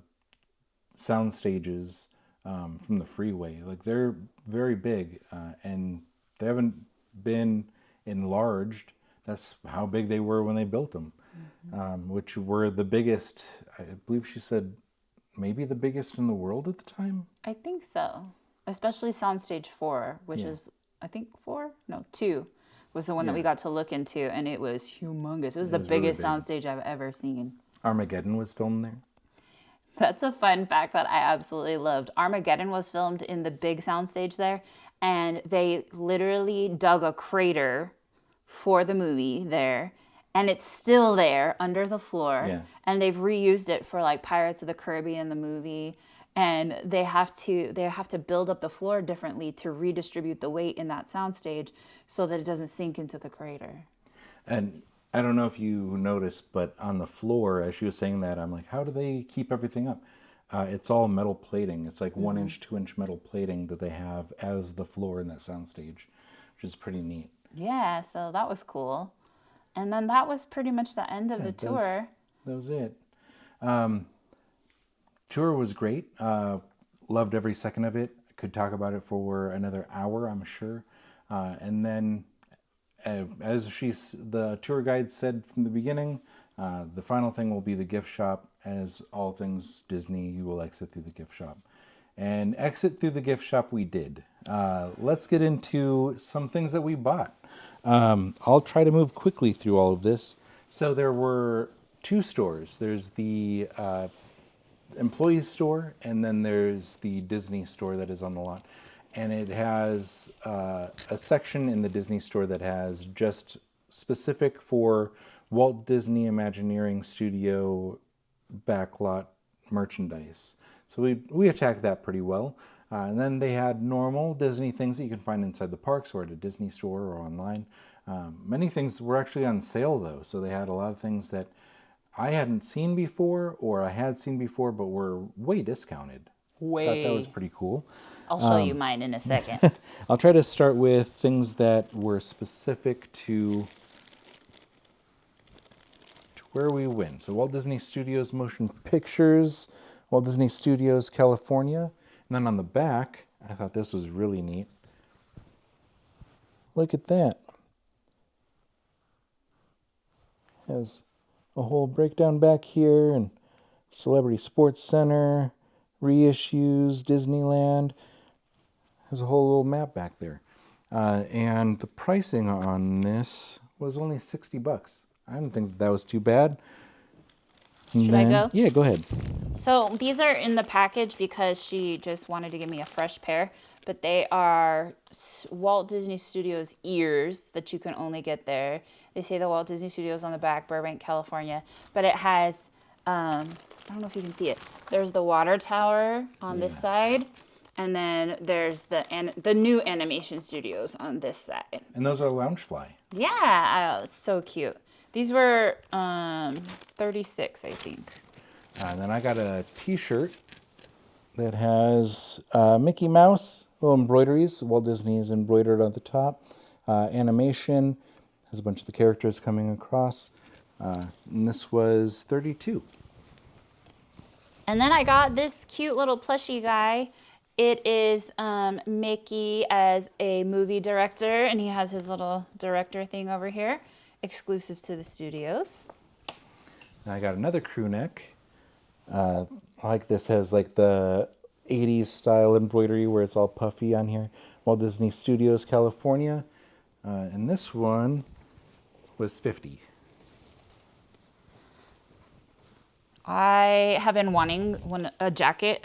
sound stages from the freeway. Like they're very big and they haven't been enlarged. That's how big they were when they built them, which were the biggest, I believe she said, maybe the biggest in the world at the time?
I think so. Especially Soundstage 4, which is, I think 2 was the one that we got to look into, and it was humongous. It was the biggest really soundstage I've ever seen.
Armageddon was filmed there.
That's a fun fact that I absolutely loved. Armageddon was filmed in the big soundstage there, and they literally dug a crater for the movie there, and it's still there under the floor.
Yeah.
And they've reused it for like Pirates of the Caribbean, the movie. And they have to build up the floor differently to redistribute the weight in that soundstage so that it doesn't sink into the crater.
And I don't know if you noticed, but on the floor, as she was saying that, I'm like, how do they keep everything up? It's all metal plating. It's like 1 inch, 2 inch metal plating that they have as the floor in that soundstage, which is pretty neat.
Yeah, so that was cool. And then that was pretty much the end of the tour.
That was it. Tour was great. Loved every second of it. Could talk about it for another hour, I'm sure. And then, as the tour guide said from the beginning, the final thing will be the gift shop. As all things Disney, you will exit through the gift shop. And exit through the gift shop we did. Let's get into some things that we bought. I'll try to move quickly through all of this. So there were 2 stores. There's the employee store, and then there's the Disney store that is on the lot. And it has a section in the Disney store that has just specific for Walt Disney Imagineering Studio backlot merchandise. So we attacked that pretty well. And then they had normal Disney things that you can find inside the parks or at a Disney store or online. Many things were actually on sale though. So they had a lot of things that I hadn't seen before or I had seen before but were way discounted.
Way.
Thought that was pretty cool.
I'll show you mine in a second.
I'll try to start with things that were specific to where we went. So Walt Disney Studios Motion Pictures, Walt Disney Studios California. And then on the back, I thought this was really neat. Look at that. Has a whole breakdown back here, and Celebrity Sports Center, reissues, Disneyland. Has a whole little map back there. And the pricing on this was only $60. I didn't think that was too bad.
Should I go?
Yeah, go ahead.
So these are in the package because she just wanted to give me a fresh pair. But they are Walt Disney Studios ears that you can only get there. They say the Walt Disney Studios on the back, Burbank, California. But it has, I don't know if you can see it. There's the water tower on this side. And then there's the new animation studios on this side.
And those are Loungefly.
Yeah, so cute. These were 36, I think.
And then I got a t-shirt that has Mickey Mouse, little embroideries. Walt Disney is embroidered on the top. Animation has a bunch of the characters coming across. And this was $32.
And then I got this cute little plushie guy. It is Mickey as a movie director, and he has his little director thing over here, exclusive to the studios.
And I got another crew neck. Like this has like the 80s style embroidery where it's all puffy on here. Walt Disney Studios, California. And this one was $50.
I have been wanting a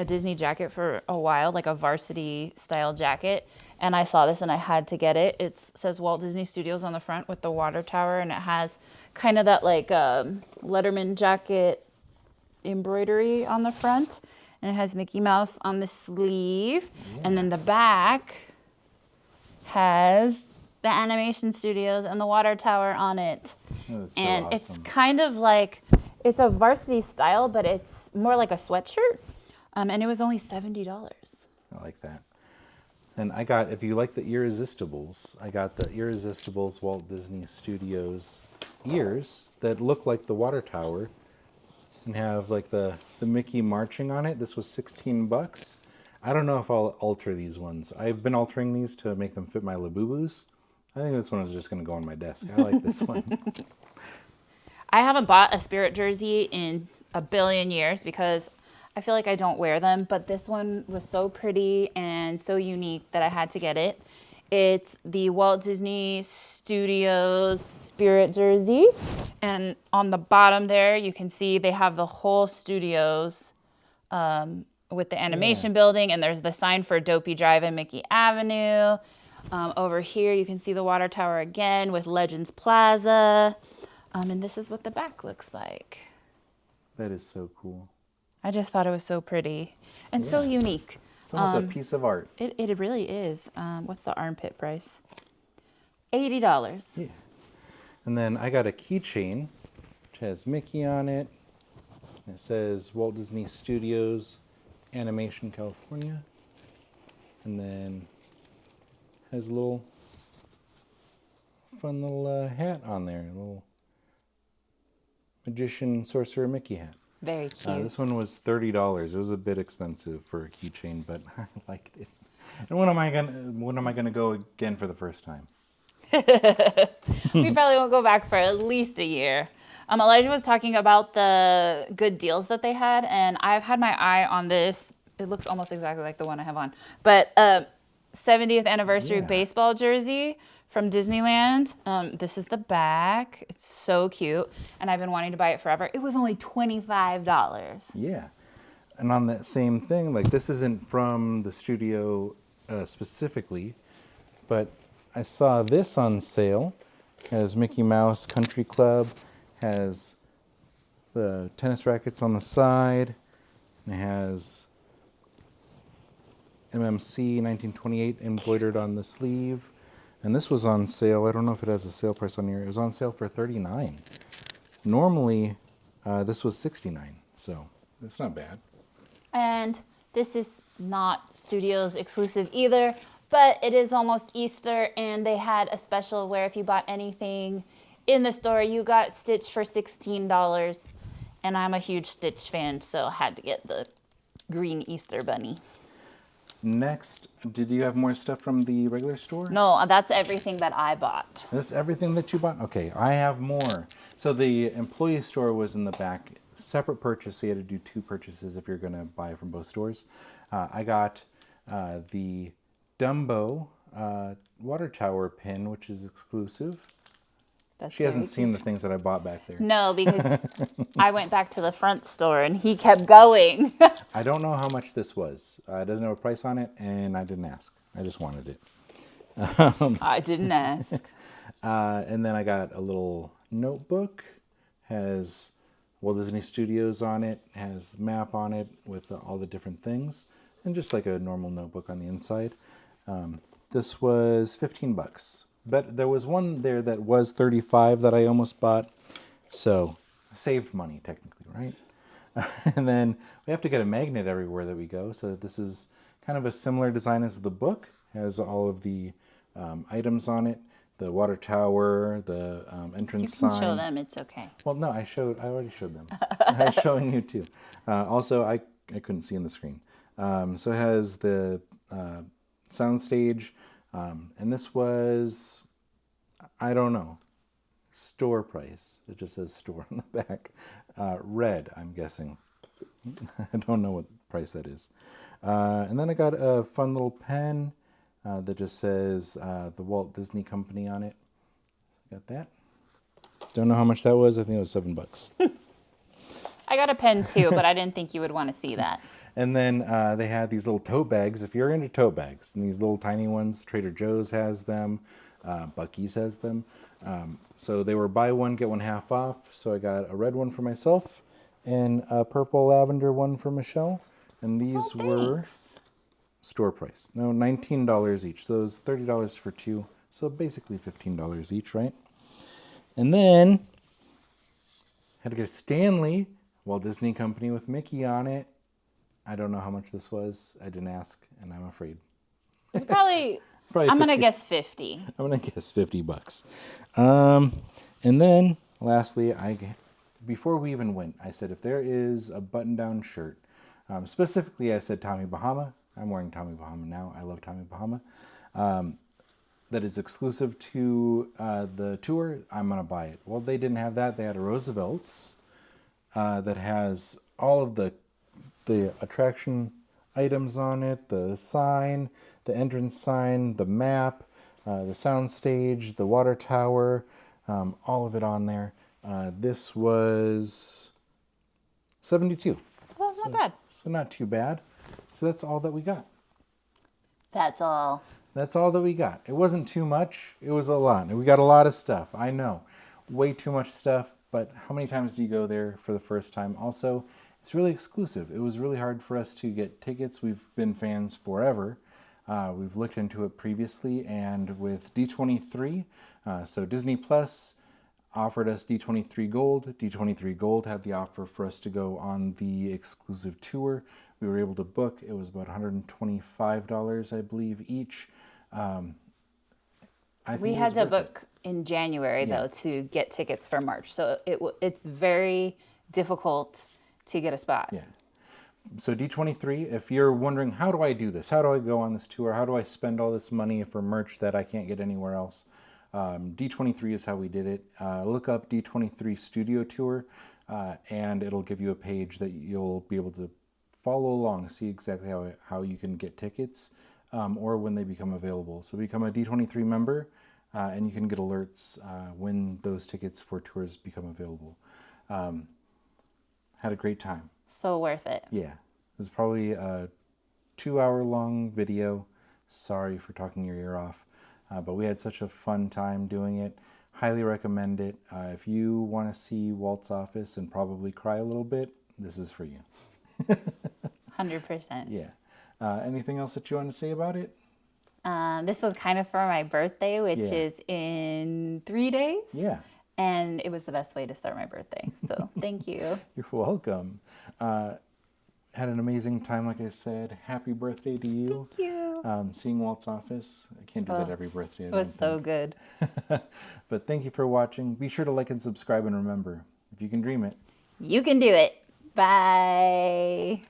Disney jacket for a while, like a varsity style jacket. And I saw this and I had to get it. It says Walt Disney Studios on the front with the water tower. And it has kind of that like Letterman jacket embroidery on the front. And it has Mickey Mouse on the sleeve. Yeah. And then the back has the animation studios and the water tower on it.
Oh, so
and
awesome.
It's kind of like, it's a varsity style, but it's more like a sweatshirt. And it was only $70.
I like that. And I got, if you like the Irresistibles, I got the Irresistibles Walt Disney Studios ears that look like the water tower and have like the Mickey marching on it. This was $16. I don't know if I'll alter these ones. I've been altering these to make them fit my Labubus. I think this one is just going to go on my desk. I like this one.
I haven't bought a Spirit jersey in a billion years because I feel like I don't wear them, but this one was so pretty and so unique that I had to get it. It's the Walt Disney Studios Spirit jersey, and on the bottom there you can see they have the whole studios with the animation building, and there's the sign for Dopey Drive and Mickey Avenue. Over here you can see the water tower again with Legends Plaza. And this is what the back looks like.
That is so cool.
I just thought it was so pretty and so unique.
It's almost a piece of art.
It really is. What's the armpit price? $80.
Yeah. And then I got a keychain, which has Mickey on it. It says Walt Disney Studios, Animation, California. And then has a little fun little hat on there, a little magician sorcerer Mickey hat.
Very cute.
This one was $30. It was a bit expensive for a keychain, but I liked it. And when am I gonna go again for the first time?
We probably won't go back for at least a year. Elijah was talking about the good deals that they had, and I've had my eye on this. It looks almost exactly like the one I have on, but 70th anniversary baseball jersey from Disneyland. This is the back. It's so cute, and I've been wanting to buy it forever. It was only $25.
Yeah, and on that same thing, like this isn't from the studio specifically, but I saw this on sale. It has Mickey Mouse Country Club, has the tennis rackets on the side, and it has MMC 1928 embroidered on the sleeve. And this was on sale. I don't know if it has a sale price on here. It was on sale for $39. Normally, this was $69, so it's not bad.
And this is not Studios exclusive either, but it is almost Easter, and they had a special where if you bought anything in the store, you got Stitch for $16. And I'm a huge Stitch fan, so I had to get the green Easter bunny.
Next, did you have more stuff from the regular store?
No, that's everything that I bought.
That's everything that you bought? Okay, I have more. So the employee store was in the back. Separate purchase, so you had to do 2 purchases if you're going to buy from both stores. I got the Dumbo water tower pin, which is exclusive. She hasn't seen the things that I bought back there.
No, because I went back to the front store and he kept going.
I don't know how much this was. It doesn't have a price on it, and I didn't ask. I just wanted it.
I didn't ask.
And then I got a little notebook. Has Walt Disney Studios on it. Has map on it with all the different things. And just like a normal notebook on the inside. This was $15. But there was one there that was $35 that I almost bought. So I saved money technically, right? And then we have to get a magnet everywhere that we go. So this is kind of a similar design as the book. It has all of the items on it. The water tower, the entrance sign.
You can show them, it's okay.
Well, no, I already showed them. I'm showing you too. Also, I couldn't see in the screen. So it has the soundstage. And this was, I don't know, store price. It just says store on the back. Red, I'm guessing. I don't know what price that is. And then I got a fun little pen that just says the Walt Disney Company on it. Got that. Don't know how much that was. I think it was $7.
I got a pen too, but I didn't think you would want to see that.
And then they had these little tote bags. If you're into tote bags, and these little tiny ones, Trader Joe's has them, Buc-ee's has them. So they were buy one, get one half off. So I got a red one for myself and a purple lavender one for Michelle. And these were store price. No, $19 each. So it was $30 for 2. So basically $15 each, right? And then had to get a Stanley Walt Disney Company with Mickey on it. I don't know how much this was. I didn't ask, and I'm afraid.
It's probably I'm going to guess 50.
I'm going to guess $50. And then, lastly, before we even went, I said if there is a button-down shirt, specifically I said Tommy Bahama. I'm wearing Tommy Bahama now. I love Tommy Bahama. That is exclusive to the tour, I'm going to buy it. Well, they didn't have that. They had a Roosevelt's that has all of the attraction items on it, the sign, the entrance sign, the map, the sound stage, the water tower, all of it on there. This was $72.
Well, that's not bad.
So not too bad. So that's all that we got.
That's all.
That's all that we got. It wasn't too much. It was a lot. We got a lot of stuff. I know. Way too much stuff. But how many times do you go there for the first time? Also, it's really exclusive. It was really hard for us to get tickets. We've been fans forever. We've looked into it previously, and with D23, so Disney Plus, offered us D23 Gold. D23 Gold had the offer for us to go on the exclusive tour. We were able to book. It was about $125, I believe, each.
We had to book in January, though, to get tickets for March. So it's very difficult to get a spot.
Yeah. So D23, if you're wondering, how do I do this? How do I go on this tour? How do I spend all this money for merch that I can't get anywhere else? D23 is how we did it. Look up D23 Studio Tour, and it'll give you a page that you'll be able to follow along, see exactly how you can get tickets or when they become available. So become a D23 member, and you can get alerts when those tickets for tours become available. Had a great time.
So worth it.
Yeah. It was probably a 2-hour-long video. Sorry for talking your ear off. But we had such a fun time doing it. Highly recommend it. If you want to see Walt's office and probably cry a little bit, this is for you.
100%.
Yeah. Anything else that you want to say about it?
This was kind of for my birthday, which is in 3 days.
Yeah.
And it was the best way to start my birthday. So thank you.
You're welcome. Had an amazing time, like I said. Happy birthday to you.
Thank you.
Seeing Walt's office. I can't do that every birthday.
It was so good.
But thank you for watching. Be sure to like and subscribe, and remember, if you can dream it,
You can do it. Bye.